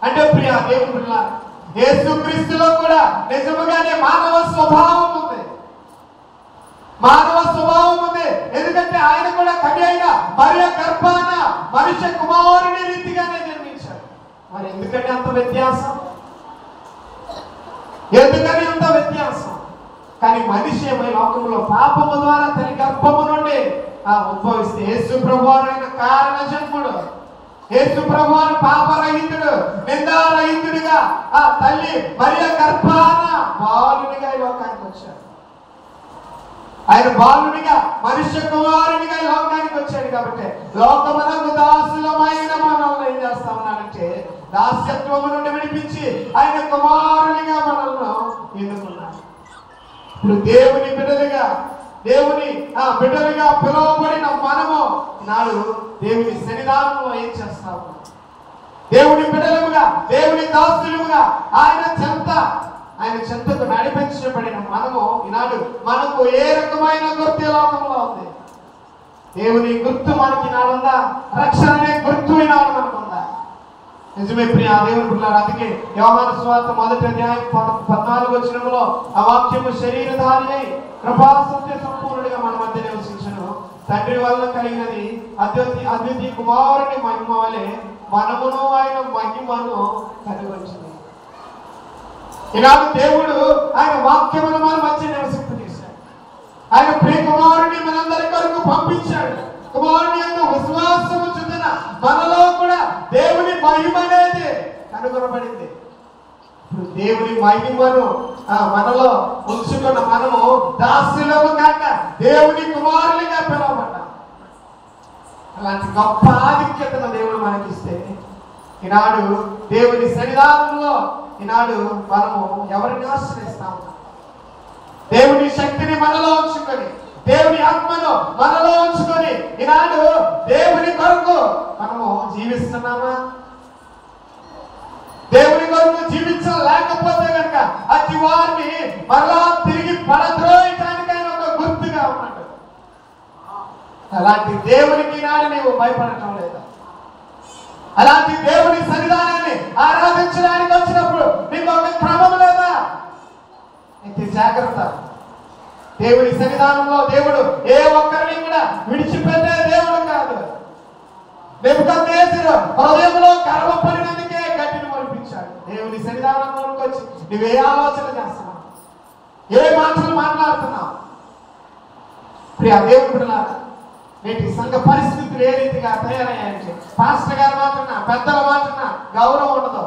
అంటే ప్రియ దేవుని బిడ్డలారా, యేసుక్రీస్తులో కూడా నిజముగానే మానవ స్వభావం ఉంది. మానవ స్వభావం ఉంది. ఎందుకంటే ఆయన కూడా కన్య అయిన మరియ గర్భాన మనుష్య కుమారుని రీతిగానే జన్మించాడు. మరి ఎందుకంటే అంత వ్యత్యాసం? ఎందుకని అంత వ్యత్యాసం? కానీ మనిషి ఏమై లోకంలో పాపము ద్వారా తల్లి గర్భము నుండి ఉద్భవిస్తే యేసు ప్రభువారు ఆయన కారణ జన్ముడు. యేసు ప్రభువారు పాపరహితుడు, నిందారహితుడిగా ఆ తల్లి మరియ గర్భాన బాలునిగా ఈ లోకానికి వచ్చాడు. ఆయన బాలునిగా మనుష్య కుమారునిగా లోకానికి వచ్చాడు. కాబట్టి లోకమునకు దాసులమైన మనల్ని ఏం చేస్తా ఉన్నాడంటే దాస్యత్వము నుండి విడిపించి ఆయన కుమారునిగా మనల్ని ఎన్నుకున్నాడు. ఇప్పుడు దేవుని బిడ్డలుగా పిలువబడిన మనము నాడు దేవుని సన్నిధానంలో ఏం చేస్తా ఉన్నాం? దేవుని బిడ్డలుగా, దేవుని దాసులుగా ఆయన చెంతకు నడిపించబడిన మనము ఈనాడు మనకు ఏ రకమైన గుర్తు లోకంలో ఉంది? దేవుని గుర్తు మనకి నాడుందా? రక్షణ అనే గుర్తు ఈనాడు మనకుందా? నిజమే ప్రియ దేవుని బిడ్డలారా. అందుకే యోహాను సువార్త 1వ అధ్యాయం 14వ వచనంలో ఆ వాక్యము శరీరధారి అయి కృపా సత్య సంపూర్ణుడిగా మన మధ్య నివసించును. తండ్రి వల్ల కలిగినది అద్వితీయ కుమారుని మహిమ వలె మనమును ఆయన మహిమను కలిగించింది. ఈనాడు దేవుడు ఆయన వాక్యమును మన మధ్య నివసింపజేశాడు. ఆయన ప్రియ కుమారుని మనందరి కొరకు పంపించాడు. కుమారుని యందు విశ్వాసం ఉంచుతున్న మనలో కూడా దేవుని మహిమ అనేది కనుగొనబడింది. ఇప్పుడు దేవుని మహిమను మనలో ఉంచుకున్న మనము దాసులము కాక దేవుని కుమారులుగా పిలువబడ్డాం. అలాంటి గొప్ప ఆధిక్యతను దేవుడు మనకిస్తే ఈనాడు దేవుని సన్నిధానంలో ఈనాడు మనము ఎవరిని ఆశ్రయిస్తాము? దేవుని శక్తిని మనలో ఉంచుకొని, దేవుని ఆత్మను మనలో ఉంచుకొని ఈనాడు దేవుని కొరకు మనము జీవిస్తున్నామా? దేవుని కొరకు జీవించలేకపోతే కనుక అతి వారిని మరలా తిరిగి పడద్రోయటానికి ఆయన ఒక గుర్తుగా ఉన్నాడు. అలాంటి దేవునికి నాడు నీవు భయపడటం లేదా? అలాంటి దేవుని సన్నిధానాన్ని ఆరాధించడానికి వచ్చినప్పుడు నీకు ఒక క్రమం లేదా? అయితే జాగ్రత్త. దేవుని సన్నిధానంలో దేవుడు ఏ ఒక్కరిని కూడా విడిచిపెట్టే దేవుడు కాదు. నెబుకద్నెజరు హృదయంలో గర్వపడినందుకే గట్టిని మొలిపించాడు. దేవుని సన్నిధానంలోకి వచ్చి నువ్వే ఆలోచన చేస్తున్నావు, ఏ మాటలు మాట్లాడుతున్నావు? ప్రియ దేవుని బిడ్డలారా, నేటి సంఘ పరిస్థితులు ఏ రీతిగా తయారయ్యాయంటే పాస్టర్ గారు మాత్రన్నా, పెద్దల మాత్రన్నా గౌరవం ఉండదు.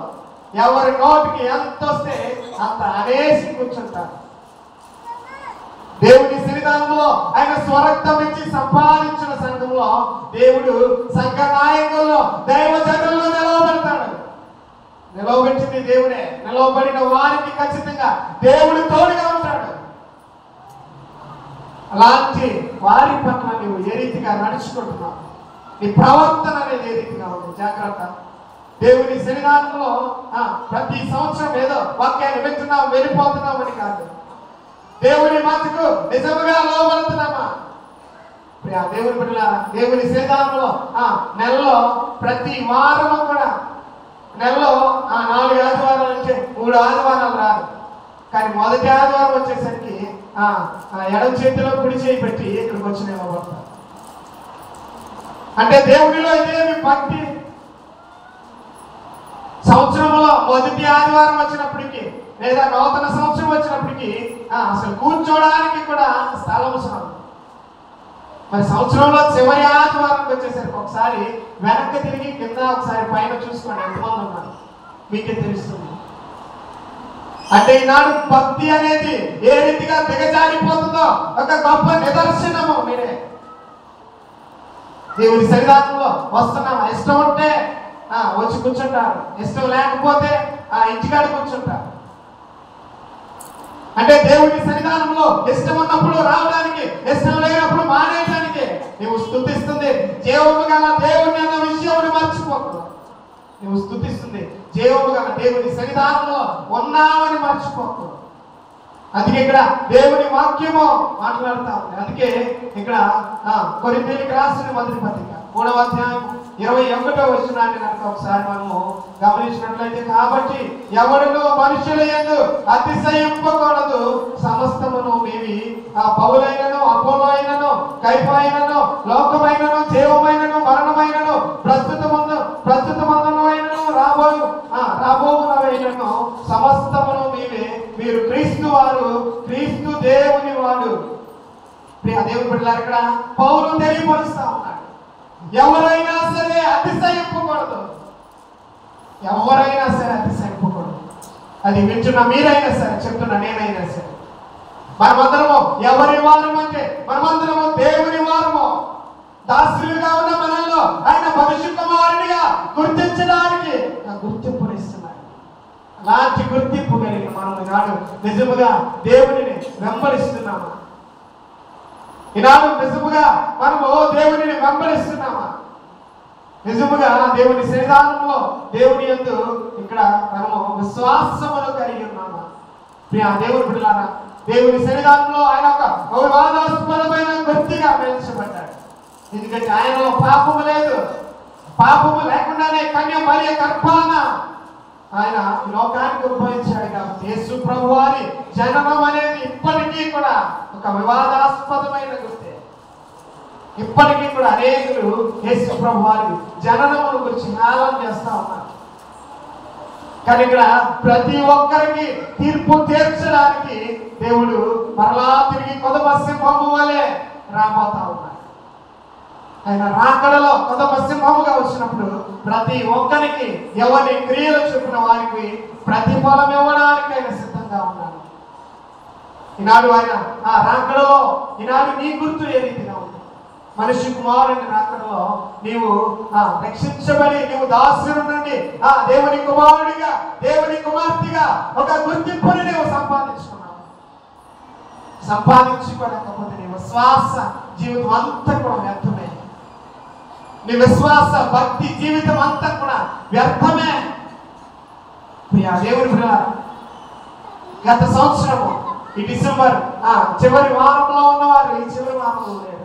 ఎవరి నోటికి ఎంత వస్తే అంత అనేసి కూర్చుంటారు. దేవుని సన్నిధానంలో ఆయన స్వరక్తం ఇచ్చి సంపాదించిన సంఘంలో దేవుడు సంఘ నాయకుల్లో దైవజనుల్లో నిలవబెడతాడు. నిలవబెట్టింది దేవుడే. నిలవబడిన వారికి ఖచ్చితంగా దేవుడు తోడుగా ఉంటాడు. అలాంటి వారి పట్ల నువ్వు ఏ రీతిగా నడుచుకుంటున్నావు? నీ ప్రవర్తన అనేది ఏ రీతిగా ఉంది? జాగ్రత్త. దేవుని సన్నిధానంలో ప్రతి సంవత్సరం ఏదో వాక్యాన్ని వింటున్నాం, వెళ్ళిపోతున్నాం అని కాదు. దేవుని మాటకు నిజముగా లోబడుతున్నామా? దేవుని బిడ్డలారా, దేవుని సన్నిధానంలో నెలలో ప్రతి వారము కూడా, నెలలో 4 ఆదివారాలు అంటే 3 ఆదివారాలు రాదు. కానీ మొదటి ఆదివారం వచ్చేసరికి ఎడమ చేతిలో కుడి చేయి పెట్టి ఇక్కడికి వచ్చి నిలబడతారు. అంటే దేవునిలో ఇదేమి భక్తి? సంవత్సరంలో మొదటి ఆదివారం వచ్చినప్పటికీ లేదా నూతన సంవత్సరం వచ్చినప్పటికీ అసలు కూర్చోడానికి కూడా స్థలం అవసరం. మరి సంవత్సరంలో చివరి ఆదివారంకి వచ్చేసరికి ఒకసారి వెనక్కి తిరిగి కింద ఒకసారి పైన చూసుకోండి, ఎంతమంది ఉన్నారు మీకే తెలుస్తుంది. అంటే ఈనాడు భక్తి అనేది ఏ రీతిగా దిగజారిపోతుందో ఒక గొప్ప నిదర్శనము మీరే. దేవుని సన్నిధానంలో వస్తున్నామా? ఇష్టం ఉంటే వచ్చి కూర్చుంటారు, ఇష్టం లేకపోతే ఇంటికాడ కూర్చుంటారు. అంటే దేవుని సన్నిధానంలో ఇష్టం ఉన్నప్పుడు రావడానికి, ఇష్టం లేనప్పుడు మానేయడానికి నువ్వు స్తుతిస్తుంది జీవము గల దేవుని అన్న విషయం మర్చిపోకూడదు. నువ్వు స్తుతిస్తుంది జీవము గల దేవుని సన్నిధానంలో ఉన్నావని మర్చిపోకూడదు. అందుకే ఇక్కడ దేవుని వాక్యము మాట్లాడుతా ఉంది. అందుకే ఇక్కడ కొరింథీయులకు రాసిన మొదటి పత్రిక 3వ అధ్యాయం 21వ వచనాన్ని కనుక ఒకసారి మనము గమనించినట్లయితే, కాబట్టి ఎవడును మనుషుల యందు అతిశయింపకూడదు, సమస్తమును మీవి పౌలైనను అపోలోైనను కైఫాయినను లోకమైనను జీవమైనను మరణమైనను ప్రస్తుతమందును అయినను రాబోవునవైనను సమస్తమును మీవే, మీరు క్రీస్తు వారు, క్రీస్తు దేవుని వాడు. దేవుని బిడ్డలారా, ఇక్కడ పౌలు తెలియపరుస్తా ఉన్నాడు, ఎవరైనా సరే అతిశయింపకూడదు. ఎవరైనా సరే అతిశయింపకూడదు. అది వింటున్న మీరైనా సరే, చెప్తున్నా నేనైనా సరే, మనమందరము ఎవరి వారము అంటే మనమందరము దేవుని వారము. దాసులుగా ఉన్న మనల్లో ఆయన భవిష్య కుమారుడిగా గుర్తించడానికి గుర్తింపునిస్తున్నాడు. అలాంటి గుర్తింపు కలిగిన మనం ఈనాడు నిజముగా దేవునిని వెంబడిస్తున్నామా? ఈనాడు నిజముగా మనము దేవునిని వెంబడిస్తున్నామా? నిజముగా దేవుని సన్నిధానంలో దేవుని యందు ఇక్కడ మనము విశ్వాసమును కలిగి ఉన్నామా? దేవుని బిడ్డలారా, దేవుని సన్నిధానంలో ఆయన ఒక వివాదాస్పదమైన వ్యక్తిగా మేల్చబడ్డాడు. ఎందుకంటే ఆయనలో పాపము లేదు. పాపము లేకుండానే కన్య మరియ గర్భాన ఆయన లోకానికి ఉద్భవించాడు. కాబట్టి యేసు ప్రభు వారి జననం అనేది ఇప్పటికీ కూడా ఒక వివాదాస్పదమైన గుర్తే. ఇప్పటికీ కూడా అనేకులు యేసు ప్రభు వారి జననమును గురించి నాలం చేస్తా ఉన్నారు. కానీ ఇక్కడ ప్రతి ఒక్కరికి తీర్పు తీర్చడానికి దేవుడు మరలా తిరిగి కొదమ సింహము వలె రాబోతా ఉన్నాడు. ఆయన రాకడలో కొత్త సింహముగా వచ్చినప్పుడు ప్రతి ఒక్కరికి ఎవరి క్రియలు చెప్పిన వారికి ప్రతిఫలం ఇవ్వడానికి ఆయన సిద్ధంగా ఉన్నాడు. ఈనాడు ఆయన ఆ రాకడలో ఈనాడు నీ గుర్తు ఏ రీతిగా ఉంది? మనిషి కుమారుని రాకడలో నీవు రక్షించబడి నీవు దాసుడు నుండి దేవుని కుమారుడిగా దేవుని కుమార్తెగా ఒక గుర్తింపుని నీవు సంపాదించుకున్నావు. సంపాదించుకోలేకపోతే నీ విశ్వాస జీవితం అంతా కూడా వ్యర్థమే. నీ విశ్వాస భక్తి జీవితం అంతా కూడా వ్యర్థమే. దేవుని గత సంవత్సరము ఈ డిసెంబర్ చివరి వారంలో ఉన్నవారు ఈ చివరి వారంలో లేరు.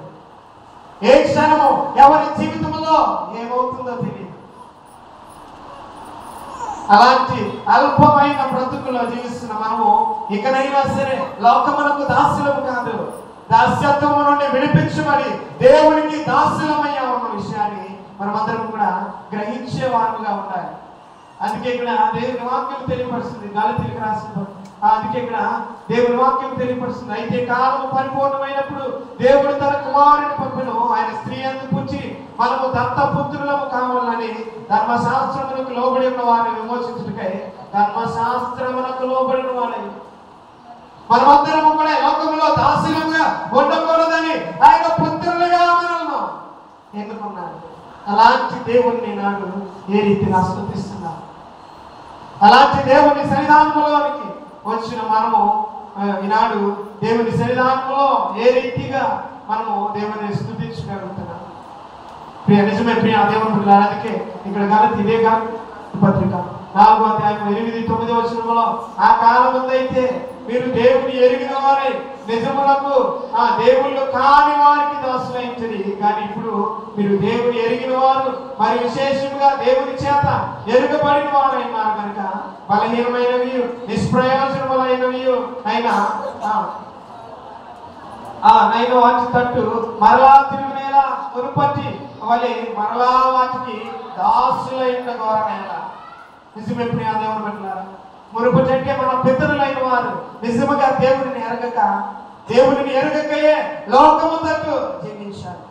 ఏ క్షణము ఎవరి జీవితంలో ఏమవుతుందో తెలియదు. అలాంటి అల్పమైన బ్రతుకులో జీవిస్తున్న మనము ఇకనైనా సరే లోకమునకు దాసులము కాదు, దాస్యత్వము నుండి విడిపించబడి దేవునికి దాసులమయ్యా ఉన్న విషయాన్ని మనమందరం కూడా గ్రహించే వారుగా ఉండాలి. అందుకే ఇక్కడ దేవుని వాక్యం తెలియపరుస్తుంది. గలతీయులకు రాసిన అందుకే ఇక్కడ దేవుని వాక్యం తెలియపరుస్తుంది. అయితే కాలము పరిపూర్ణమైనప్పుడు దేవుడు తన కుమారుని పంపెను, ఆయన స్త్రీ అందు పుచ్చి మనము దత్తపుత్రులము కావాలని ధర్మశాస్త్రములకు లోబడి ఉన్న వారిని విమోచించుటకై ధర్మశాస్త్రములకు లోబడిన వారై మనమందరము కూడా లోకములో దాసులుగా ఉండకూడదని ఆయన పుత్రులుగా మనల్ని ఎన్నుకున్నారు. అలాంటి దేవుణ్ణి నాడు ఏ రీతిగా స్తుతిస్తున్నారు? అలాంటి దేవుని సన్నిధానములోనికి వచ్చిన మనము ఈనాడు దేవుని సన్నిధానంలో ఏ రీతిగా మనము దేవుని స్తుతించగలుగుతున్నాం? ప్రియ నిజమే ప్రియ దేవుని బిడ్డలారా, అందుకే ఇక్కడ గలతీ ఇదే పత్రిక 4వ అధ్యాయం 8-9 వచనంలో ఆ కాలమందైతే మీరు దేవుని ఎరిగిన వారై నిజములకు దేవుళ్ళు కాని వారికి దాసులైంచది, కానీ ఇప్పుడు మీరు దేవుని ఎరిగిన వారు మరి విశేషంగా దేవుని చేత ఎరుగబడిన వారు అయినారు కనుక బలహీనమైనవి నిష్ప్రయోజనములైనవి అయినా వాటి తట్టు మరలా తిరుగునేలా మునుపటి వలె మరలా వాటికి దాసులైన ఘోరనేల. నిజమే ప్రియ దేవుని బిడ్డలారా, మునుపటి అంటే మన పితరులైన వారు నిజముగా దేవుడిని ఎరగకయే లోకము తట్టు జీవించారు.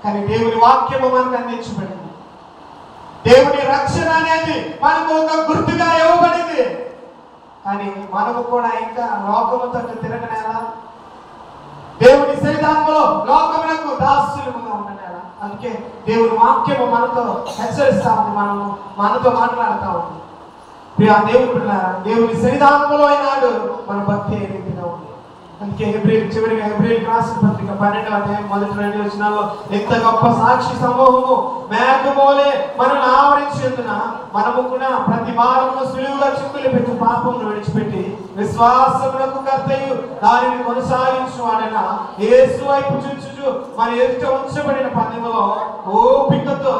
కానీ దేవుని వాక్యము మనకు అందించబడింది. దేవుని రక్షణ అనేది మనకు ఒక గుర్తుగా ఇవ్వబడింది. కానీ మనము కూడా ఇంకా లోకము తట్టు తిరగనేలా, దేవుని సన్నిధానంలో లోకమునకు దాసులుగా ఉండనేలా. అందుకే దేవుని వాక్యము మనతో హెచ్చరిస్తా ఉంది, మనతో మాట్లాడుతూ ఉంది. ప్రియా దేవుని బిడ్డలారా, దేవుని సన్నిధానంలో అయినాడు మన భక్తి ఏ రీతిగా ఉంది. అందుకే చివరిగా హెబ్రీయులకు రాసిన పత్రిక 12వ అధ్యాయం 1-2 వచనాల్లో ఎంత గొప్ప సాక్షి సమూహము మేఘమోలే మనల్ని ఆవరించేందున మనము కూడా ప్రతి భారమును సులువుగా చిక్కులు పెట్టి పాపమును విడిచిపెట్టి విశ్వాసమునకు కర్తయు దానిని కొనసాగించువాడైన యేసు వైపు చూచుచు మన ఎదుట ఉంచబడిన పందెములో ఓపికతో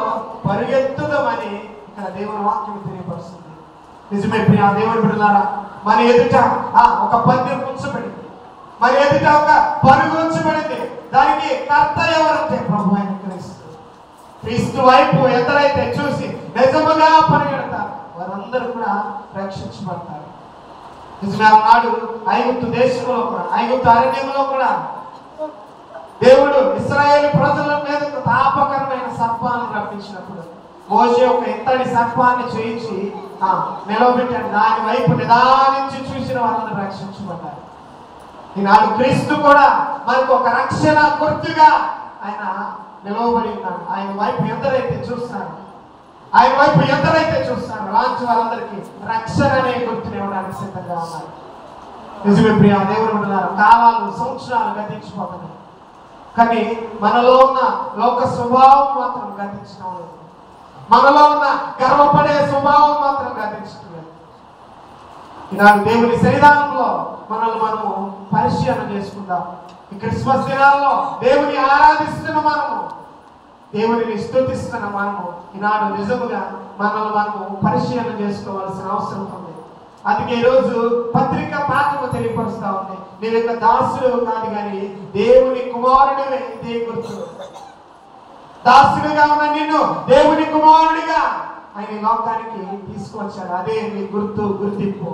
పరిగెత్తుదామని ఇక్కడ దేవుని వాక్యం తెలియపరుస్తుంది. నిజమే ప్రియా దేవుని బిడ్డలారా, మన ఎదుట ఒక పందెం ఉంచబడింది, మరి ఎదుట ఒక పరుగు ఉంచబడింది. దానికి కర్త ఎవరంటే ప్రభు అయిన క్రీస్తు వైపు ఎందరైతే చూసి నిజముగా పరిగెడతారు వారందరూ కూడా రక్షించబడతారు. నిజమే నాడు ఐగుప్తు దేశంలో కూడా ఐగుప్తు అరణ్యంలో కూడా దేవుడు ఇశ్రాయేలు ప్రజల మీద తాపకరమైన సర్పాలను రప్పించినప్పుడు మోషే ఒక ఇత్తడి సర్పాన్ని చేయించి నిలవబెట్టాడు. దాని వైపు నిదానించి చూసిన వాళ్ళని రక్షించబడ్డారు. ఈనాడు క్రీస్తు కూడా మనకు ఒక రక్షణ గుర్తుగా ఆయన నిలవబడి ఉన్నాడు. ఆయన వైపు ఎందరైతే చూస్తారు అలాంటి వాళ్ళందరికీ రక్షణ అనే గుర్తుని ఇవ్వడానికి సిద్ధంగా ఉన్నారు. నిజమే ప్రియ దేవుని బిడ్డలారా, కాలాలు సంవత్సరాలు గతించిపోతున్నాయి, కానీ మనలో ఉన్న లోక స్వభావం మాత్రం గతించడం లేదు. మనలో ఉన్న గర్వపడే స్వభావం మాత్రం గతించడం లేదు. ఈనాడు దేవుని సన్నిధానంలో మనల్ని మనము పరిశీలన చేసుకుందాం. ఈ క్రిస్మస్ దినాల్లో దేవుని ఆరాధిస్తున్న మనము, దేవుని స్తుతిస్తున్న మనము ఈనాడు నిజముగా మనల్ని మనము పరిశీలన చేసుకోవాల్సిన అవసరం ఉంది. అందుకే ఈరోజు పత్రిక పాఠము తెలియపరుస్తా ఉంది. నేను యొక్క దాసుడు కాదు కానీ దేవుని కుమారుడివే. ఇదే గుర్తు, దాసుడిగా ఉన్న నిన్ను దేవుని కుమారుడిగా ఆయన లోకానికి తీసుకొచ్చాడు. అదే నీ గుర్తింపు.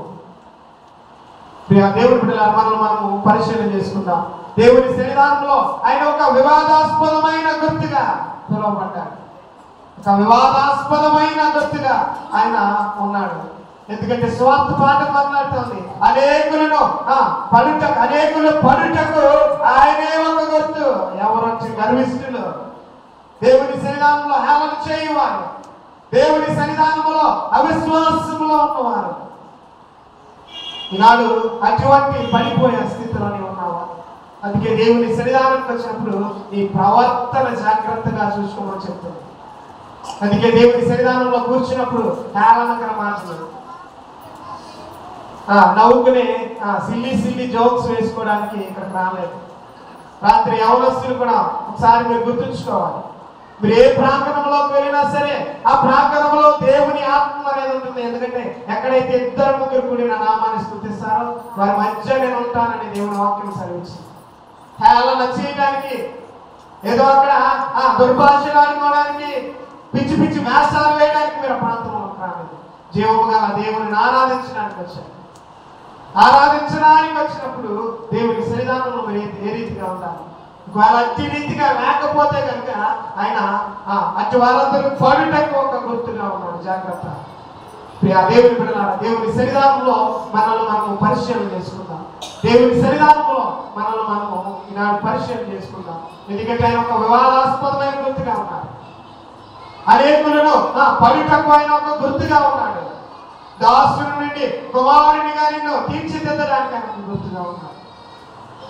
దేవుని బిడ్డలారా, మనము పరిశీలన చేసుకుందాం. దేవుని సన్నిధానంలో ఆయన ఒక వివాదాస్పదమైన గుర్తుగా పిలువబడ్డాడు. ఒక వివాదాస్పదమైన గుర్తుగా ఆయన ఉన్నాడు. ఎందుకంటే స్వార్థ పాఠం మాట్లాడుతుంది. అనేకులు పడుటకు ఆయనే ఒక గుర్తు. ఎవరు వచ్చి గర్విష్ఠులు, దేవుని సన్నిధానంలో హేళన చేయవారు, దేవుని సన్నిధానంలో అవిశ్వాసంలో ఉన్నవారు, ఈనాడు అటువంటి పడిపోయే స్థితిలోనే ఉన్నావా? అందుకే దేవుని సన్నిధానానికి వచ్చినప్పుడు ఈ ప్రవర్తన జాగ్రత్తగా చూసుకోమని చెప్తుంది. అందుకే దేవుని సన్నిధానంలో కూర్చున్నప్పుడు హేళనకర మాటలు, నవ్వుకునే సిల్లీ జోక్స్ వేసుకోవడానికి ఇక్కడికి రాలేదు. రాత్రి యవనస్తులు కూడా ఒకసారి మీరు గుర్తుంచుకోవాలి. మీరు ఏ ప్రాంగణంలోకి వెళ్ళినా సరే ఆ ప్రాంగణంలో దేవుని ఆత్మ అనేది ఉంటుంది. ఎందుకంటే ఎక్కడైతే ఇద్దరు ముగ్గురు కూడి నా నామాన్ని స్తుతిస్తారో వారి మధ్య నేను ఉంటానని దేవుని వాక్యం సెలవిస్తుంది. హేళన చేయడానికి, ఏదో అక్కడ దుర్భాషలు ఆడుకోవడానికి, పిచ్చి పిచ్చి వేషాలు వేయడానికి మీరు ఆ ప్రాంతంలో రాలేదు. జీవముగా దేవుని ఆరాధించడానికి వచ్చారు. ఆరాధించడానికి వచ్చినప్పుడు దేవుని సన్నిధానంలో ఏ రీతిగా ఉండాలి? ఒకవేళ అట్టి రీతిగా లేకపోతే కనుక ఆయన అట్టి వాళ్ళందరూ పడుటకు ఒక గుర్తుగా ఉన్నాడు. జాగ్రత్త దేవుని బిడ్డలారా, దేవుని సన్నిధానంలో మనల్ని మనము పరిశీలన చేసుకుందాం. దేవుని సన్నిధానంలో మనల్ని మనము ఈనాడు పరిశీలన చేసుకుందాం. ఎందుకంటే ఆయన ఒక వివాదాస్పదమైన గుర్తుగా ఉన్నాడు. అనేకులను పడుటకు ఆయన ఒక గుర్తుగా ఉన్నాడు. దాసుని నుండి కుమారునిగా నిన్ను తీర్చిదిద్దడానికి ఆయన గుర్తుగా ఉన్నాడు.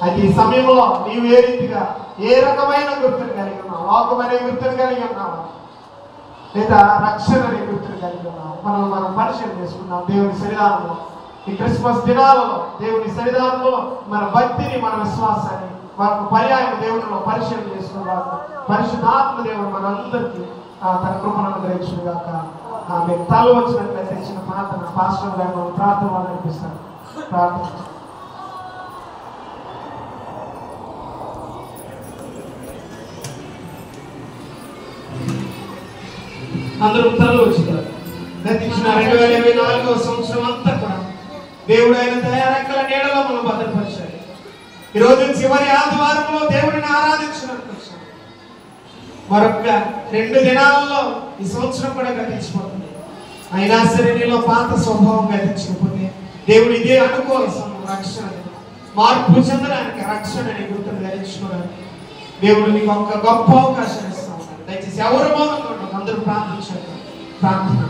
అది ఈ సమయంలో నీవు ఏ రీతిగా ఏ రకమైన గుర్తును కలిగి ఉన్నావు? లోకమనే గుర్తును కలిగి ఉన్నావు, లేదా రక్షణ అనే గుర్తును కలిగి ఉన్నావు? మనం పరిశీలన చేసుకున్నాం. దేవుని సన్నిధానంలో ఈ క్రిస్మస్ దినాలలో దేవుని సన్నిధానంలో మన భక్తిని, మన విశ్వాసాన్ని, మనకు పర్యాయం దేవునిలో పరిశీలన చేసుకున్నాం. పరిశుద్ధాత్మ దేవుడు మనందరికీ తన కృపను అనుగ్రహించుగాక. మీకు తల వచ్చినట్లయితే ఇచ్చిన ప్రార్థన పాస్టర్ గారు ప్రార్థన వాళ్ళు నడిపిస్తారు. ప్రార్థన. అందరూ తల వచ్చినారు. గతించిన 2024వ సంవత్సరం అంతా కూడా దేవుడు ఆయన దయారెక్కల నీడలో మనం భద్రపరిచాడు. ఈరోజు చివరి ఆదివారంలో దేవుడిని ఆరాధించడానికి వచ్చాం. మరొక 2 దినాలలో ఈ సంవత్సరం కూడా గతించిపోతుంది. అయినా సరే నీలో పాత స్వభావం గతించకపోతే దేవుడు ఇదే అనుకోవాలి. రక్షణ మార్పు చెందడానికి, రక్షణని గుర్తును ధరించుకోవడానికి దేవుడు నీకు ఒక గొప్ప అవకాశం ఇస్తా ఉన్నాడు. దయచేసి ఎవరు మౌనంగా అందరూ ప్రార్థించండి. ప్రార్థన.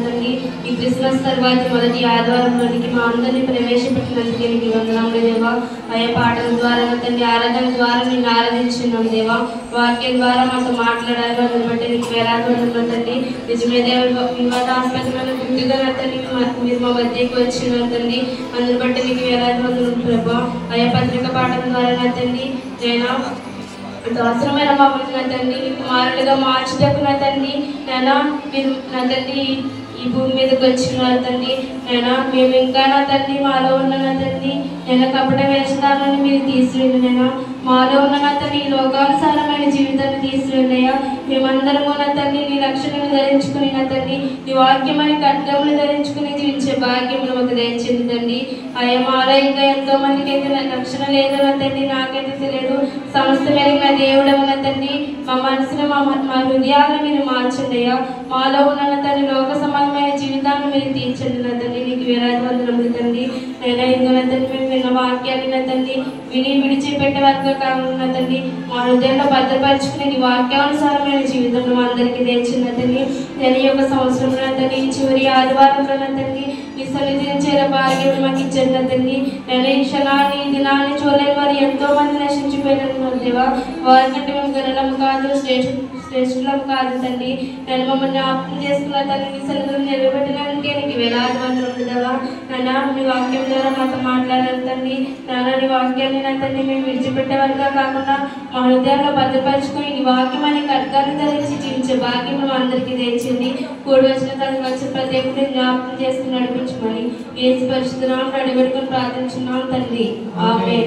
తండ్రి, ఈ క్రిస్మస్ తర్వాత మొదటి ఆదివారంలోనికి మా అందరినీ ప్రవేశపెట్టినందుకే నీకు వందనములు దేవా. అయ్యా పాటల ద్వారా తండ్రి, ఆరాధన ద్వారా నేను ఆరాధించున్నాం దేవా. వాక్యం ద్వారా మాతో మాట్లాడారు, దాన్ని బట్టి నీకు వేలాది వందనములు తండ్రి. నిజమే దేవ, వివాదాస్పదమైన గుర్తుగా తండ్రి మీరు మా మధ్యకు వచ్చినారు తండ్రి. అందుని బట్టి నీకు వేలాది వందనములు ప్రభా. అయ్యా పత్రిక పాఠం ద్వారా తండ్రి నేను అవసరమైన మమ్మల్ని నా తండ్రి కుమారులుగా మార్చుటకు నా తండ్రి మీరు నా తండ్రి ఈ భూమి మీదకి వచ్చినారు తండ్రి. మేము ఇంకా నా తండ్రి మాలో ఉన్న నా తండ్రి కపట వేషధాలను మీరు తీసివేయండి. మాలో ఉన్న నా తండ్రి లోకానుసారమైన జీవితాన్ని తీసివేయండియా. మేమందరము నా తండ్రి నీ రక్షణను ధరించుకుని నా తండ్రి నీ వాక్యమని ఖడ్గములు ధరించుకుని జీవించే భాగ్యములు మాకు దయచేయండి తండ్రి. అయ్యా మాలో ఇంకా ఎంతో మందికి అయితే నా రక్షణ లేదు నా తండ్రి, నాకైతే తెలియదు. సమస్త మేరకు నా దేవుడు ఉన్న తండ్రి మా మనసును మా హృదయాలను మీరు మార్చండి అయ్యా. మాలో ఉన్న నా తండ్రి లోక సమానమైన జీవితాన్ని మీరు తీర్చండి నా తండ్రి. నీకు వేలాది వందనములు తండ్రి. నేను ఇందులో తండ్రి మేము విన్న వాక్యాన్ని నా తండ్రి విని విడిచిపెట్టే వరకు కాకుండా తండ్రి మా హృదయంలో భద్రపరుచుకుని నీ వాక్యానుసారమైన జీవితంలో మా అందరికీ తెచ్చిన తండ్రి. నేను ఈ యొక్క సంవత్సరంలో తండ్రి చివరి ఆదివారంలో తండ్రి నీ సన్నిధిని చేరే భాగ్యం మాకు ఇచ్చాను తండ్రి. నేను ఈ క్షణాన్ని దినాన్ని చూడలేని వారు ఎంతో మంది నశించిపోయినారు దేవా. వారికంటే మేము గణనము కాదు, శ్రేష్ఠులం కాదు తండ్రి. నేను మమ్మల్ని ఆప్తం చేసుకున్న తండ్రి నీ సన్నిధిని నిలబెట్టినందుకే నీకు వేలాది వందనములు దేవా. నాన్న నీ వాక్యం ద్వారా మాతో మాట్లాడారు తండ్రి. నాన్న నీ వాక్యాన్ని నా తండ్రి మేము విడిచిపెట్టే వరగా కాకుండా మా హృదయాల్లో భద్రపరుచుకొని నీ వాక్యం అనే ఖడ్గాన్ని ధరించి జీవించే భాగ్యం మా అందరికీ తెచ్చింది. కూడి వచ్చిన తనకు వచ్చిన ప్రతి ఒక్కరిని జ్ఞాపకం చేసుకుని నడిపించమని యేసు పరిశుద్ధ నామమున అడిగి ప్రార్థించున్నాం తండ్రి. ఆమేన్.